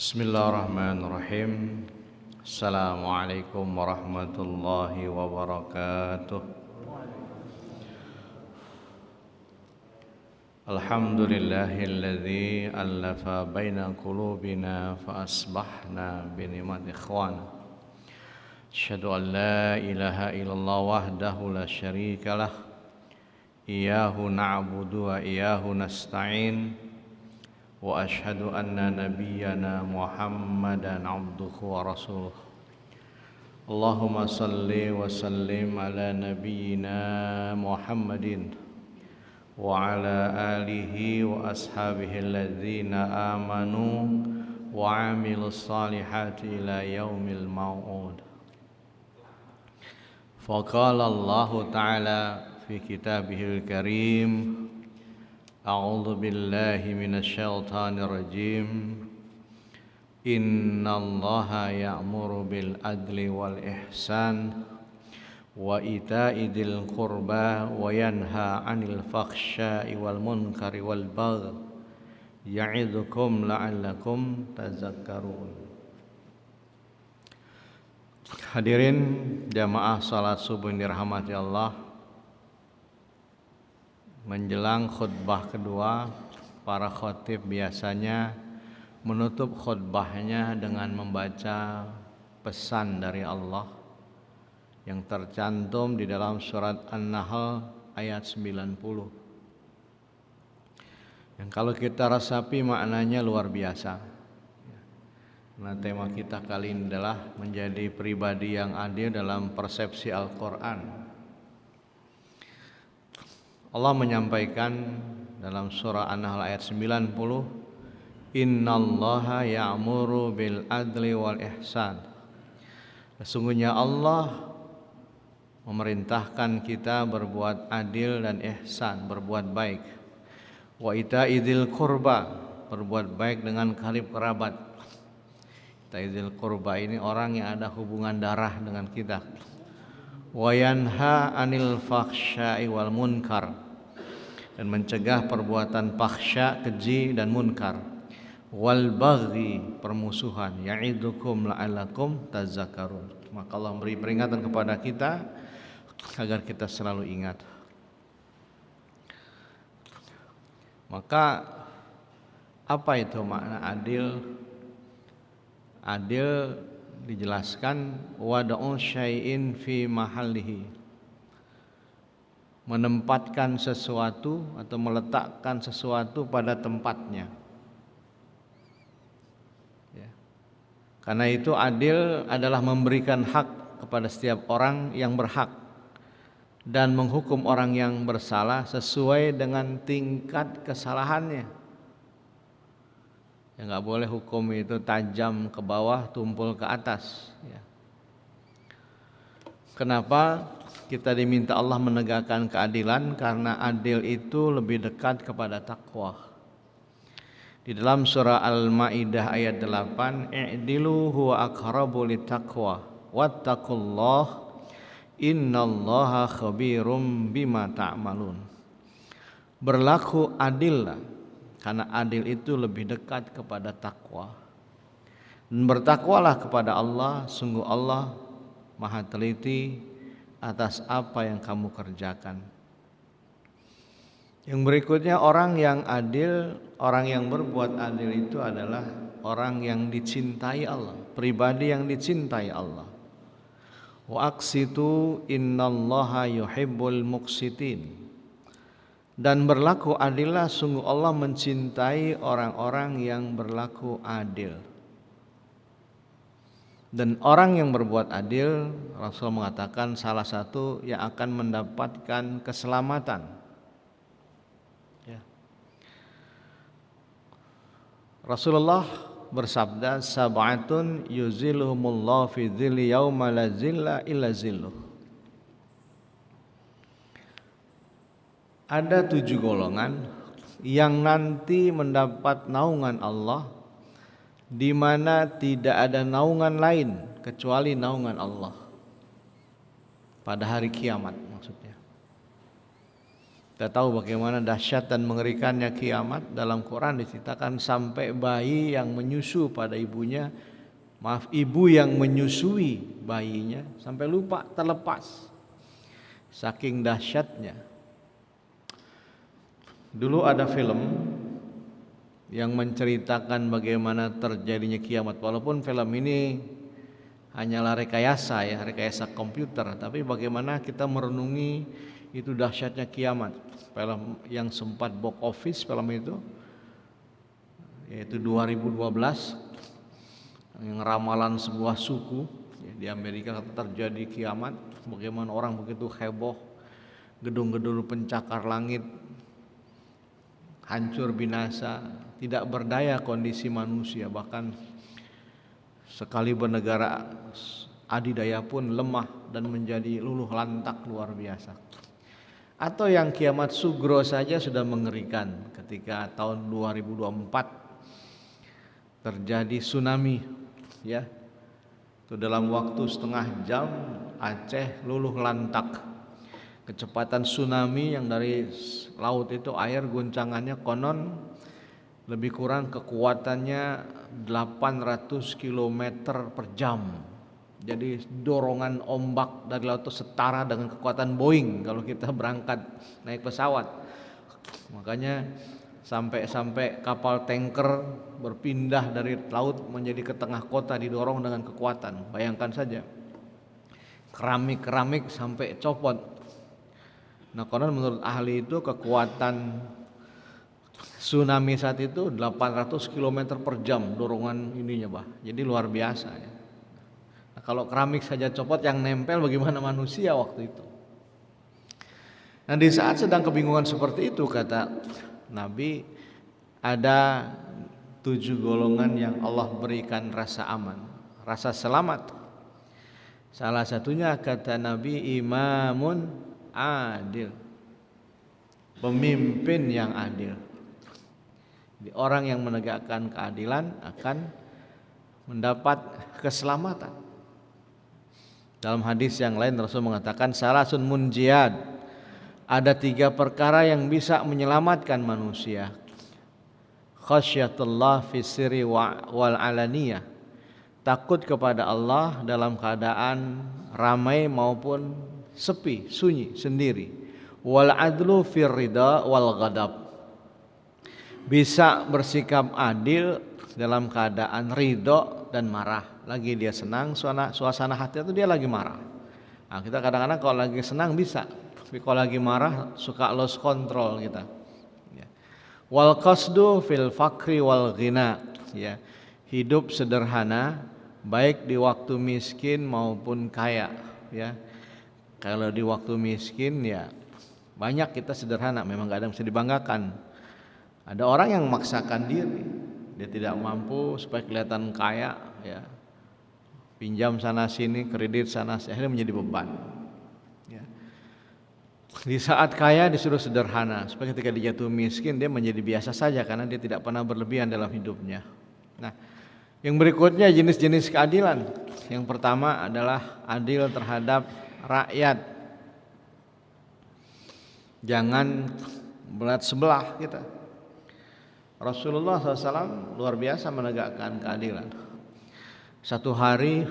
Bismillahirrahmanirrahim. Assalamualaikum warahmatullahi wabarakatuh. Alhamdulillahilladzi allafa baina qulubina fa asbahna bi ni'mati ikhwana. Asyhadu an la ilaha illallah wahdahu la syarikalah. Iyyahu na'budu wa iyyahu nasta'in. Wa ashhadu anna nabiyyana Muhammadan abduhu wa rasuluh. Allahumma salli wa sallim ala nabiyyina Muhammadin wa ala alihi wa ashabihi alladhina amanu wa amilus salihati ila yaumil maw'ud. Faqala Allah ta'ala fi kitabihil karim, A'udzu billahi minasyaitonir rajim. Innallaha ya'muru bil adli wal ihsan wa ita'i dzil qurba wa yanha 'anil fakhsya'i wal munkari wal baghi ya'idzukum la'allakum tazakkarun. Hadirin jamaah salat subuh yang dirahmati Allah, menjelang khutbah kedua, para khatib biasanya menutup khutbahnya dengan membaca pesan dari Allah yang tercantum di dalam surat An-Nahl ayat 90. Yang kalau kita resapi maknanya luar biasa. Nah, tema kita kali ini adalah menjadi pribadi yang adil dalam persepsi Al-Quran. Allah menyampaikan dalam surah An-Nahl ayat 90, Innallaha ya'muru bil adli wal ihsan. Sesungguhnya Allah memerintahkan kita berbuat adil dan ihsan, berbuat baik. Wa ita'idil qurba, berbuat baik dengan karib kerabat. Ita'idil qurba ini orang yang ada hubungan darah dengan kita. Wa yanha 'anil fakhsya'i wal munkar, dan mencegah perbuatan fakhsya, keji dan munkar, wal baghi, permusuhan, ya'idukum la'allakum tazakkarun. Maka Allah memberi peringatan kepada kita agar kita selalu ingat. Maka apa itu makna adil? Adil dijelaskan wada'u syai'in fi mahallihi, menempatkan sesuatu atau meletakkan sesuatu pada tempatnya. Ya. Karena itu adil adalah memberikan hak kepada setiap orang yang berhak dan menghukum orang yang bersalah sesuai dengan tingkat kesalahannya. Ya, nggak boleh hukum itu tajam ke bawah, tumpul ke atas. Ya. Kenapa kita diminta Allah menegakkan keadilan? Karena adil itu lebih dekat kepada takwa. Di dalam surah Al-Maidah ayat 8, i'dilu huwa aqrabu littaqwa wattaqullah innallaha khabirum bima ta'malun. Berlaku adillah, karena adil itu lebih dekat kepada takwa. Dan bertakwalah kepada Allah, sungguh Allah Maha teliti atas apa yang kamu kerjakan. Yang berikutnya, orang yang adil, orang yang berbuat adil itu adalah orang yang dicintai Allah, pribadi yang dicintai Allah. Wa aqsitu innallaha yuhibbul muqsitin. Dan berlaku adillah, sungguh Allah mencintai orang-orang yang berlaku adil. Dan orang yang berbuat adil, Rasul mengatakan salah satu yang akan mendapatkan keselamatan. Ya. Rasulullah bersabda, sab'atun yuzilhumullahu fi dzilli yauma la zilla illa zilluh. Ada 7 golongan yang nanti mendapat naungan Allah, di mana tidak ada naungan lain kecuali naungan Allah pada hari kiamat maksudnya. Kita tahu bagaimana dahsyat dan mengerikannya kiamat. Dalam Quran diceritakan sampai bayi yang menyusu pada ibunya, ibu yang menyusui bayinya sampai lupa, terlepas. Saking dahsyatnya. Dulu ada film yang menceritakan bagaimana terjadinya kiamat. Walaupun film ini hanyalah rekayasa komputer, tapi bagaimana kita merenungi itu dahsyatnya kiamat. Film yang sempat box office film itu yaitu 2012, yang ramalan sebuah suku di Amerika terjadi kiamat. Bagaimana orang begitu heboh, gedung-gedung pencakar langit hancur binasa, tidak berdaya kondisi manusia, bahkan sekali bernegara adidaya pun lemah dan menjadi luluh lantak luar biasa. Atau yang kiamat sugro saja sudah mengerikan ketika tahun 2024 terjadi tsunami, ya. Itu dalam waktu setengah jam Aceh luluh lantak. Kecepatan tsunami yang dari laut itu air guncangannya konon lebih kurang kekuatannya 800 km per jam. Jadi dorongan ombak dari laut itu setara dengan kekuatan Boeing kalau kita berangkat naik pesawat. Makanya sampai kapal tanker berpindah dari laut menjadi ke tengah kota didorong dengan kekuatan. Bayangkan saja, keramik sampai copot. Nah, konon menurut ahli itu kekuatan tsunami saat itu 800 km per jam dorongan ininya, bah. Jadi luar biasa ya. Nah, kalau keramik saja copot, yang nempel bagaimana manusia waktu itu. Nah, di saat sedang kebingungan seperti itu, kata Nabi, ada 7 golongan yang Allah berikan rasa aman, rasa selamat. Salah satunya kata Nabi, imamun adil, pemimpin yang adil. Jadi orang yang menegakkan keadilan akan mendapat keselamatan. Dalam hadis yang lain Rasul mengatakan salasun munjiyad, ada 3 perkara yang bisa menyelamatkan manusia. Khasyatullah fi sirri wal alaniyah, takut kepada Allah dalam keadaan ramai maupun sepi, sunyi, sendiri. Wal adlu fir ridha wal ghadab, bisa bersikap adil dalam keadaan ridho dan marah. Lagi dia senang, suasana hati itu dia lagi marah. Nah, kita kadang-kadang kalau lagi senang bisa, tapi kalau lagi marah suka lost control kita. Ya. Wal qasdu fil fakri wal ghina, ya. Hidup sederhana baik di waktu miskin maupun kaya, ya. Kalau di waktu miskin ya banyak kita sederhana, memang gak ada yang bisa dibanggakan. Ada orang yang memaksakan diri, dia tidak mampu supaya kelihatan kaya, ya. Pinjam sana sini, kredit sana sini, akhirnya menjadi beban. Ya. Di saat kaya disuruh sederhana, supaya ketika dia jatuh miskin dia menjadi biasa saja karena dia tidak pernah berlebihan dalam hidupnya. Nah, yang berikutnya jenis-jenis keadilan. Yang pertama adalah adil terhadap rakyat. Jangan belat sebelah kita. Rasulullah SAW luar biasa menegakkan keadilan. Satu hari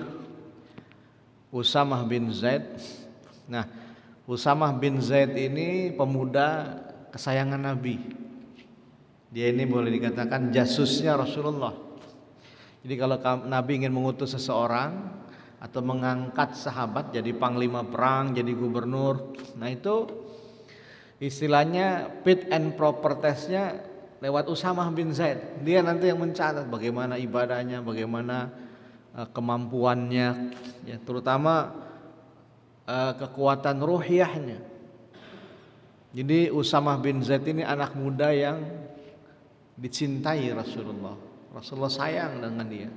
Usamah bin Zaid. Nah, Usamah bin Zaid ini pemuda kesayangan Nabi. Dia ini boleh dikatakan jasusnya Rasulullah. Jadi kalau Nabi ingin mengutus seseorang atau mengangkat sahabat jadi panglima perang, jadi gubernur, nah itu istilahnya fit and proper testnya lewat Usamah bin Zaid. Dia nanti yang mencatat bagaimana ibadahnya, bagaimana kemampuannya, ya, terutama kekuatan ruhiyahnya. Jadi Usamah bin Zaid ini anak muda yang dicintai Rasulullah. Rasulullah sayang dengan dia.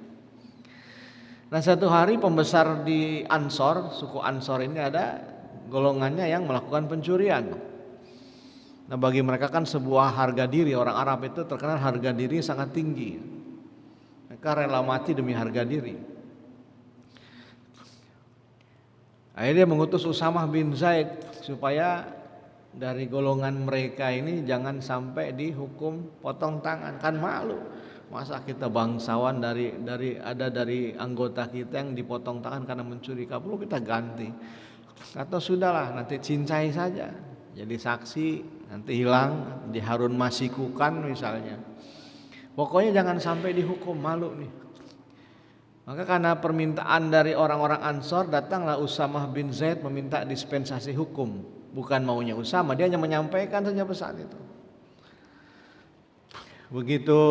Nah, satu hari pembesar di Ansor, suku Ansor ini ada golongannya yang melakukan pencurian. Nah, bagi mereka kan sebuah harga diri, orang Arab itu terkenal harga diri sangat tinggi. Mereka rela mati demi harga diri. Akhirnya dia mengutus Usamah bin Zaid supaya dari golongan mereka ini jangan sampai dihukum potong tangan, kan malu. Masa kita bangsawan dari anggota kita yang dipotong tangan karena mencuri, perlu kita ganti. Atau sudahlah nanti cincai saja, jadi saksi nanti hilang, diharun masikukan misalnya. Pokoknya jangan sampai dihukum, malu nih. Maka karena permintaan dari orang-orang Ansor, datanglah Usamah bin Zaid meminta dispensasi hukum. Bukan maunya Usamah, dia hanya menyampaikan saja pesan itu. Begitu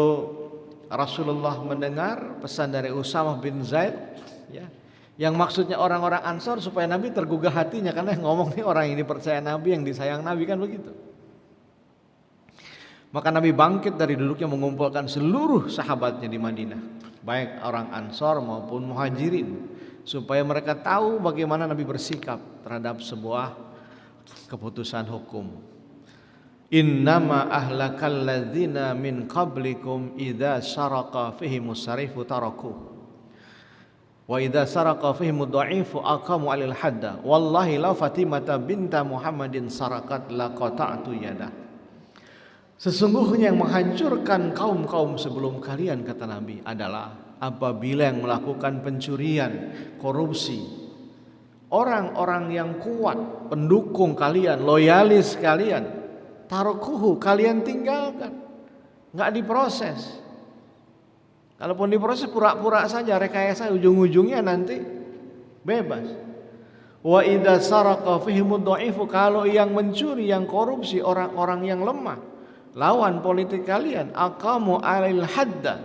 Rasulullah mendengar pesan dari Usamah bin Zaid, ya, yang maksudnya orang-orang Ansor supaya Nabi tergugah hatinya, karena yang ngomong nih orang yang dipercaya Nabi, yang disayang Nabi, kan begitu. Maka Nabi bangkit dari duduknya mengumpulkan seluruh sahabatnya di Madinah, baik orang Ansor maupun Muhajirin, supaya mereka tahu bagaimana Nabi bersikap terhadap sebuah keputusan hukum. Innama ahlakal ladzina min qablikum idza syaraqa fihimus sarifu taraku wa idza saraqa fihimud dha'ifu aqamu 'alal hadda wallahi la Fatimata binta Muhammadin sarakat laqata'tu yadah. Sesungguhnya yang menghancurkan kaum-kaum sebelum kalian, kata Nabi, adalah apabila yang melakukan pencurian, korupsi, orang-orang yang kuat, pendukung kalian, loyalis kalian, tarukuhu, kalian tinggalkan, nggak diproses. Kalaupun diproses pura-pura saja, rekayasa, ujung-ujungnya nanti bebas. Wa idza saraqa fihimud dha'ifu, kalau yang mencuri, yang korupsi, orang-orang yang lemah, lawan politik kalian, aqamu 'alal hadda,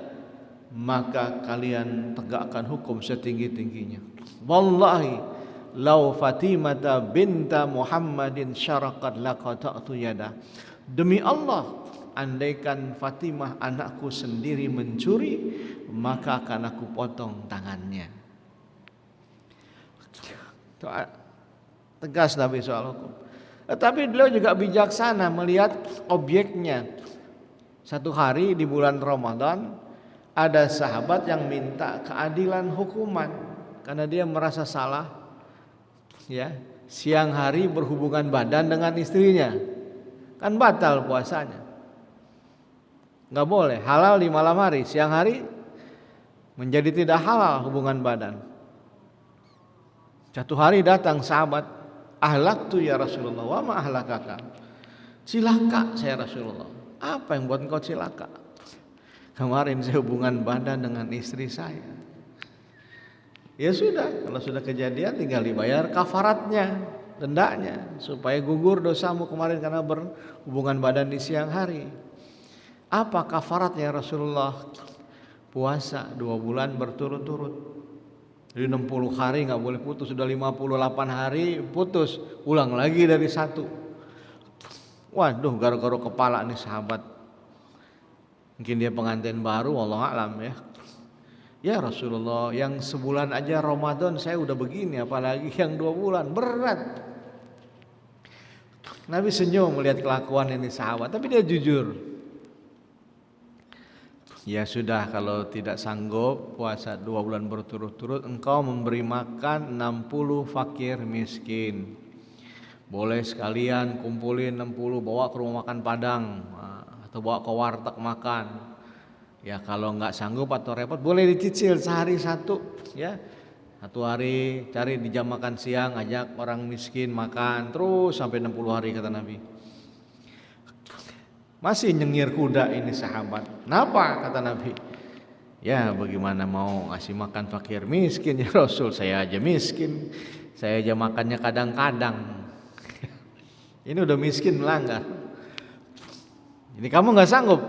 maka kalian tegakkan hukum setinggi-tingginya. Wallahi lau Fatimata binta Muhammadin syaraqat laqata'tu yada. Demi Allah, andaikan Fatimah anakku sendiri mencuri, maka akan aku potong tangannya. Tegas Nabi soal hukum. Tetapi beliau juga bijaksana melihat objeknya. Satu hari di bulan Ramadan, ada sahabat yang minta keadilan hukuman karena dia merasa salah, ya, siang hari berhubungan badan dengan istrinya, kan batal puasanya. Nggak boleh, halal di malam hari, siang hari menjadi tidak halal hubungan badan. Satu hari datang sahabat, ahlaktu ya Rasulullah, wa ma ahlakaka, cilaka saya Rasulullah, apa yang buat engkau cilaka? Kemarin saya hubungan badan dengan istri saya. Ya sudah, kalau sudah kejadian tinggal dibayar kafaratnya, dendanya, supaya gugur dosamu kemarin karena berhubungan badan di siang hari. Apa kafaratnya Rasulullah? Puasa 2 bulan berturut-turut. Jadi 60 hari nggak boleh putus, sudah 58 hari putus, ulang lagi dari 1. Waduh, garuk-garuk kepala nih sahabat. Mungkin dia pengantin baru, wallahu a'lam ya. Ya Rasulullah, yang sebulan aja Ramadan saya udah begini, apalagi yang 2 bulan, berat. Nabi senyum melihat kelakuan ini sahabat, tapi dia jujur. Ya sudah, kalau tidak sanggup puasa 2 bulan berturut-turut, engkau memberi makan 60 fakir miskin. Boleh sekalian kumpulin 60, bawa ke rumah makan Padang, atau bawa ke warteg makan. Ya kalau nggak sanggup atau repot, boleh dicicil sehari 1, ya. 1 hari cari di jam makan siang, ajak orang miskin makan terus sampai 60 hari, kata Nabi. Masih nyengir kuda ini sahabat. Kenapa? Kata Nabi. Ya bagaimana mau ngasih makan fakir miskin ya Rasul, saya aja miskin, saya aja makannya kadang-kadang. Ini udah miskin melanggar. Ini kamu nggak sanggup?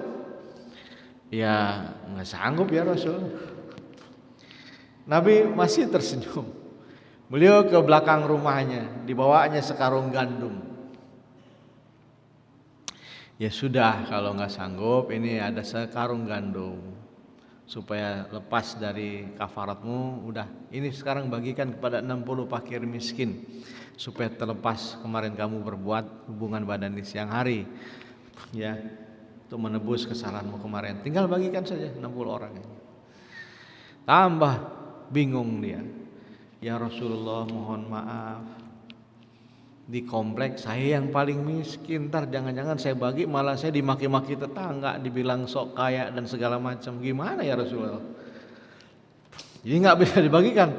Ya nggak sanggup ya Rasul. Nabi masih tersenyum. Beliau ke belakang rumahnya, dibawanya sekarung gandum. Ya sudah, kalau nggak sanggup, ini ada sekarung gandum, supaya lepas dari kafaratmu. Udah, ini sekarang bagikan kepada 60 fakir miskin, supaya terlepas kemarin kamu berbuat hubungan badan di siang hari, ya, untuk menebus kesalahanmu kemarin. Tinggal bagikan saja 60 orang ini. Tambah bingung dia. Ya Rasulullah, mohon maaf, di kompleks, saya yang paling miskin, ntar jangan-jangan saya bagi malah saya dimaki-maki tetangga, dibilang sok kaya dan segala macam. Gimana ya Rasulullah? Jadi nggak bisa dibagikan.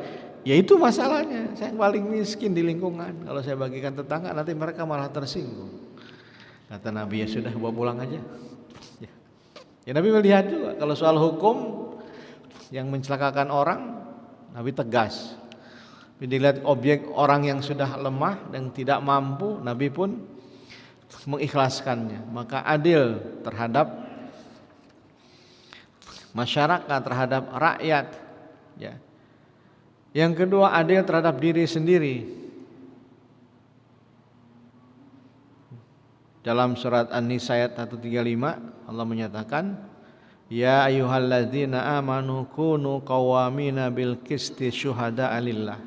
Ya itu masalahnya, saya yang paling miskin di lingkungan. Kalau saya bagikan tetangga nanti mereka malah tersinggung. Kata Nabi, ya sudah bawa pulang aja. Ya Nabi melihat juga kalau soal hukum yang mencelakakan orang, Nabi tegas. Dilihat objek orang yang sudah lemah dan tidak mampu, Nabi pun mengikhlaskannya. Maka adil terhadap masyarakat, terhadap rakyat, ya. Yang kedua, adil terhadap diri sendiri. Dalam surat An-Nisa ayat 135 Allah menyatakan, ya ayyuhalladzina amanu kunu qawwamina bil qisti syuhada'a lillah.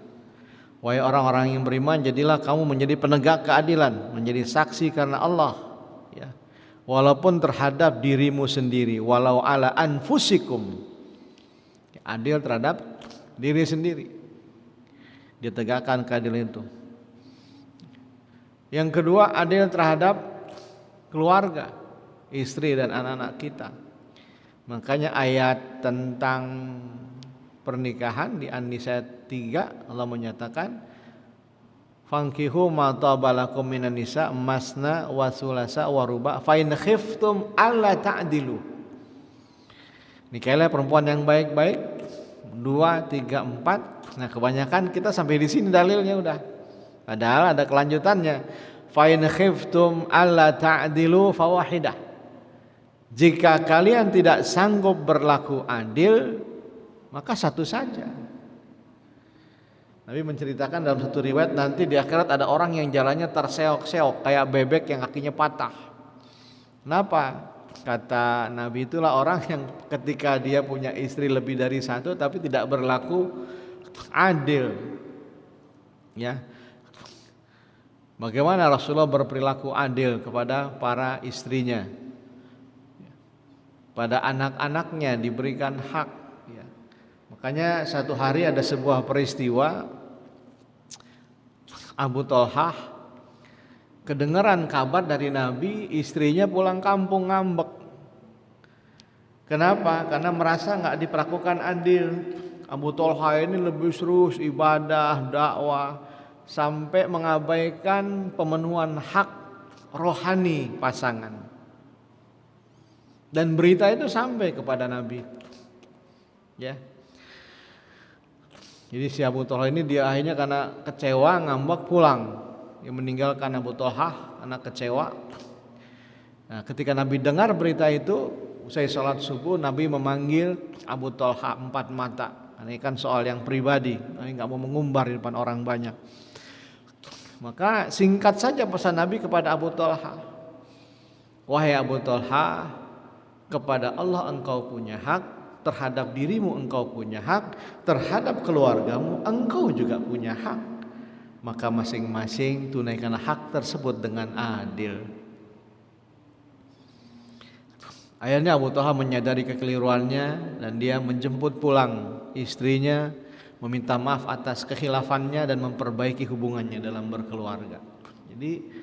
Wahai orang-orang yang beriman, jadilah kamu menjadi penegak keadilan, menjadi saksi karena Allah, ya. Walaupun terhadap dirimu sendiri, walau ala anfusikum. Adil terhadap diri sendiri. Ditegakkan keadilan itu. Yang kedua, adil terhadap keluarga, istri dan anak-anak kita. Makanya ayat tentang pernikahan di An-Nisa 3 Allah menyatakan, fankihu ma tabalakum minan nisa masna wa sulasa wa ruba fa in khiftum alla ta'dilu. Nikahlah perempuan yang baik-baik 2, 3, 4. Nah, kebanyakan kita sampai di sini dalilnya udah. Padahal ada kelanjutannya. Fa in khiftum alla ta'dilu fawahidah. Jika kalian tidak sanggup berlaku adil, maka satu saja. Nabi menceritakan dalam satu riwayat, nanti di akhirat ada orang yang jalannya terseok-seok kayak bebek yang kakinya patah. Kenapa? Kata Nabi, itulah orang yang ketika dia punya istri lebih dari satu tapi tidak berlaku adil. Ya. Bagaimana Rasulullah berperilaku adil kepada para istrinya? Pada anak-anaknya diberikan hak, ya. Makanya satu hari ada sebuah peristiwa, Abu Thalhah kedengaran kabar dari Nabi, istrinya pulang kampung ngambek. Kenapa? Karena merasa nggak diperlakukan adil. Abu Thalhah ini lebih serius ibadah, dakwah, sampai mengabaikan pemenuhan hak rohani pasangan. Dan berita itu sampai kepada Nabi, ya. Jadi si Abu Thalhah ini dia akhirnya karena kecewa ngambek pulang. Dia meninggalkan Abu Thalhah karena kecewa. Nah, ketika Nabi dengar berita itu, usai sholat subuh Nabi memanggil Abu Thalhah 4 mata. Ini kan soal yang pribadi, Nabi nggak mau mengumbar di depan orang banyak. Maka singkat saja pesan Nabi kepada Abu Thalhah, wahai Abu Thalhah, kepada Allah engkau punya hak, terhadap dirimu engkau punya hak, terhadap keluargamu engkau juga punya hak. Maka masing-masing tunaikanlah hak tersebut dengan adil. Akhirnya Abu Thalhah menyadari kekeliruannya dan dia menjemput pulang istrinya, meminta maaf atas kekhilafannya dan memperbaiki hubungannya dalam berkeluarga. Jadi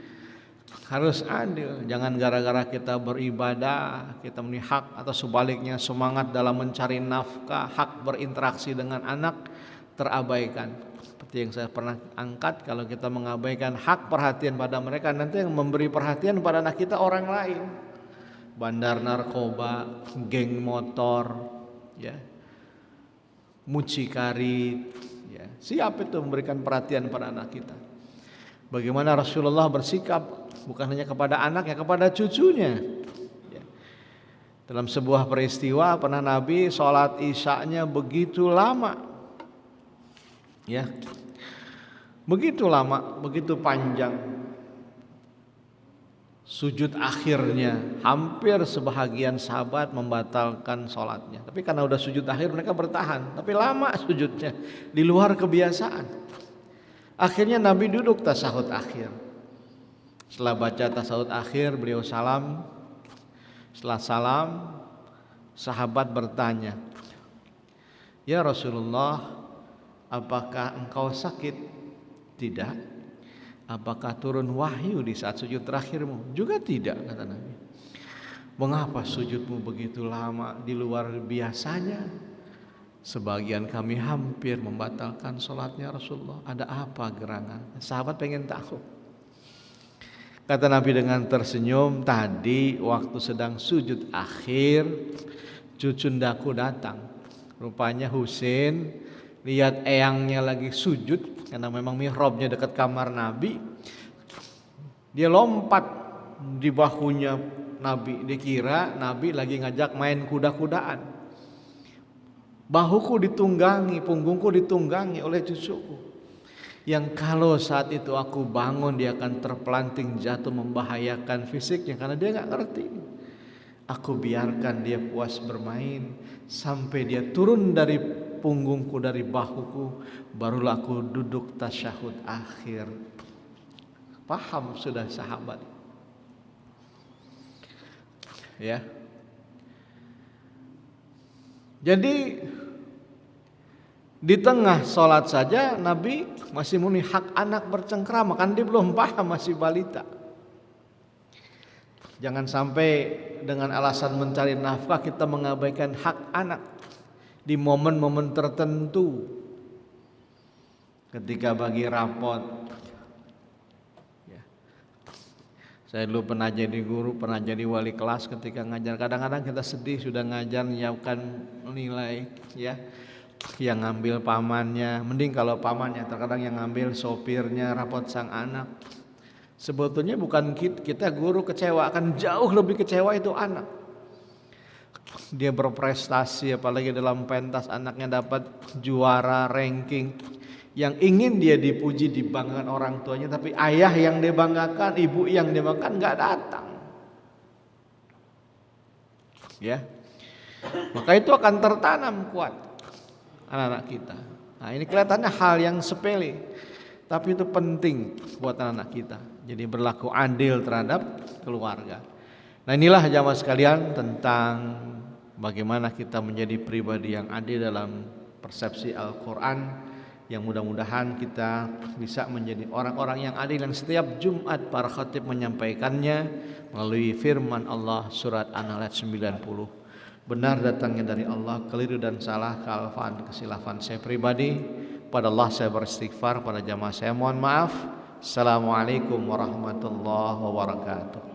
harus adil, jangan gara-gara kita beribadah, kita memiliki hak, atau sebaliknya semangat dalam mencari nafkah, hak berinteraksi dengan anak terabaikan. Seperti yang saya pernah angkat, kalau kita mengabaikan hak perhatian pada mereka, nanti yang memberi perhatian pada anak kita orang lain. Bandar narkoba, geng motor, ya, mucikari, ya. Siapa itu memberikan perhatian pada anak kita? Bagaimana Rasulullah bersikap bukan hanya kepada anak, ya kepada cucunya. Ya. Dalam sebuah peristiwa pernah Nabi sholat isya'nya begitu lama, ya, begitu lama, begitu panjang. Sujud akhirnya hampir sebahagian sahabat membatalkan sholatnya. Tapi karena udah sujud akhir mereka bertahan. Tapi lama sujudnya, di luar kebiasaan. Akhirnya Nabi duduk tasahud akhir. Setelah baca tasahud akhir beliau salam. Setelah salam sahabat bertanya, ya Rasulullah, apakah engkau sakit? Tidak. Apakah turun wahyu di saat sujud terakhirmu? Juga tidak, kata Nabi. Mengapa sujudmu begitu lama di luar biasanya? Sebagian kami hampir membatalkan sholatnya Rasulullah. Ada apa gerangan? Sahabat pengen tahu. Kata Nabi dengan tersenyum, tadi waktu sedang sujud akhir, cucundaku datang. Rupanya Husain lihat eyangnya lagi sujud, karena memang mihrabnya dekat kamar Nabi. Dia lompat di bahunya Nabi, dikira Nabi lagi ngajak main kuda-kudaan. Bahuku ditunggangi, punggungku ditunggangi oleh cucuku, yang kalau saat itu aku bangun dia akan terpelanting jatuh membahayakan fisiknya, karena dia gak ngerti. Aku biarkan dia puas bermain sampai dia turun dari punggungku, dari bahuku, barulah aku duduk tasyahud akhir. Paham sudah sahabat? Ya. Jadi di tengah sholat saja Nabi masih muni hak anak bercengkrama, kan dia belum paham, masih balita. Jangan sampai dengan alasan mencari nafkah kita mengabaikan hak anak di momen-momen tertentu. Ketika bagi rapot, ya. Saya dulu pernah jadi guru, pernah jadi wali kelas. Ketika ngajar, kadang-kadang kita sedih sudah ngajar menyiapkan nilai, ya. Yang ngambil pamannya, mending kalau pamannya, terkadang yang ngambil sopirnya, rapot sang anak. Sebetulnya bukan kita guru kecewa, akan jauh lebih kecewa itu anak. Dia berprestasi, apalagi dalam pentas anaknya dapat juara ranking, yang ingin dia dipuji, dibanggakan orang tuanya, tapi ayah yang dibanggakan, ibu yang dibanggakan nggak datang. Ya, maka itu akan tertanam kuat anak-anak kita. Nah, ini kelihatannya hal yang sepele, tapi itu penting buat anak-anak kita. Jadi berlaku adil terhadap keluarga. Nah, inilah jamaah sekalian tentang bagaimana kita menjadi pribadi yang adil dalam persepsi Al-Quran, yang mudah-mudahan kita bisa menjadi orang-orang yang adil, yang setiap Jumat para khatib menyampaikannya melalui firman Allah surat An-Nahl ayat 90. Benar datangnya dari Allah, keliru dan salah, kealfaan, kesilafan saya pribadi. Pada Allah saya beristighfar, pada jamaah saya mohon maaf. Assalamualaikum warahmatullahi wabarakatuh.